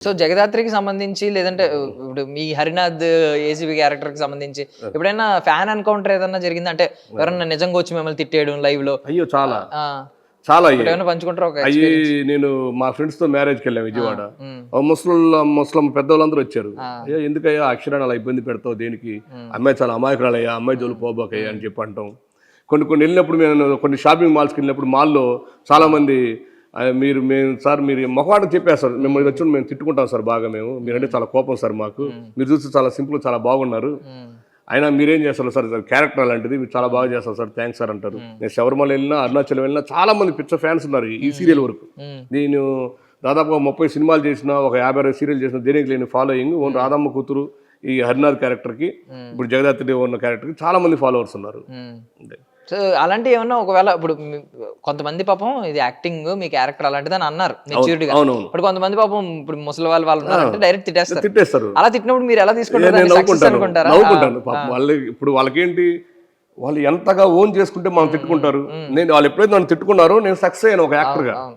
So జగదాత్రికి సంబంధించి లేదంటే ఇప్పుడు మీ హరినాథ్ ఏసీబీ క్యారెక్టర్ కి సంబంధించి ఎప్పుడైనా ఫ్యాన్ ఎన్కౌంటర్ ఏదన్నా జరిగిందా? అంటే ఎవరన్నా నిజంగా వచ్చి మిమ్మల్ని తిట్టేయడం లైవ్ లో? అయ్యో చాలా ఆ, చాలా ఏమైనా పంచుకుంటారా ఒక అయ్యి experience? నేను మా ఫ్రెండ్స్ తో మ్యారేజ్కి వెళ్ళాం విజయవాడ. ఉమ్, ముస్లిం పెద్దవాళ్ళందరూ వచ్చారు. ఆ. అయ్యా ఎందుకయ్యా అక్షరాన్ని అలా ఇబ్బంది పెడతావు దేనికి, అమ్మాయి చాలా అమాయకురాలయ్యా, అమ్మాయి జోలు పోబాకయ్యా అని చెప్పి అంటాం. కొన్ని వెళ్ళినప్పుడు నేను కొన్ని షాపింగ్ మాల్స్కి వెళ్ళినప్పుడు మాల్లో చాలా మంది మీరు మొహమాట చెప్పేస్తారు, మిమ్మల్ని వచ్చి మేము తిట్టుకుంటాం సార్ బాగా, మీరంటే చాలా కోపం సార్ మాకు, మీరు చూస్తే చాలా సింపుల్ చాలా బాగున్నారు, ఉమ్, అయినా మీరేం చేస్తారు సార్, క్యారెక్టర్ అలాంటిది, మీరు చాలా బాగా చేస్తారు సార్, థ్యాంక్స్ సార్ అంటారు. నేను శబరిమల వెళ్ళినా అరుణాచలం వెళ్ళినా చాలా మంది పిచ్చ ఫ్యాన్స్ ఉన్నారు ఈ సీరియల్ వరకు. ఉమ్, నేను దాదాపుగా 30 సినిమాలు చేసిన, ఒక 50 సీరియల్ చేసిన, దేనికి లేని ఫాలోయింగ్ ఓన్ రాధమ్మ కూతురు ఈ హరినాథ్ క్యారెక్టర్కి, ఇప్పుడు జగదాత్రి ఉన్న క్యారెక్టర్కి చాలా మంది ఫాలోవర్స్ ఉన్నారు. ఉమ్. అంతే. సో అలాంటివి ఏమన్నా ఒకవేళ ఇప్పుడు కొంతమంది పాపం ఇది యాక్టింగ్ మీ క్యారెక్టర్ అలాంటిది అని అన్నారు మెచ్యూరిటీగా. అవునవును ఇప్పుడు కొంతమంది పాపం ఇప్పుడు ముసలి వాళ్ళు ఉన్నారంటే డైరెక్ట్ తిట్టేస్తారు. తిట్టేస్తారు. అలా తిట్టినప్పుడు మీరు ఎలా తీసుకుంటారు? నేను అనుకుంటారా? నవ్వుకుంటాను పాపం వాళ్ళు. ఇప్పుడు వాళ్ళకేంటి, వాళ్ళు ఎంతగా ఓన్ చేసుకుంటే మనం తిట్టుకుంటారు. నేను వాళ్ళు ఎప్పుడైతే నన్ను తిట్టుకున్నారో నేను సక్సెస్ అయ్యాను ఒక యాక్టర్గా.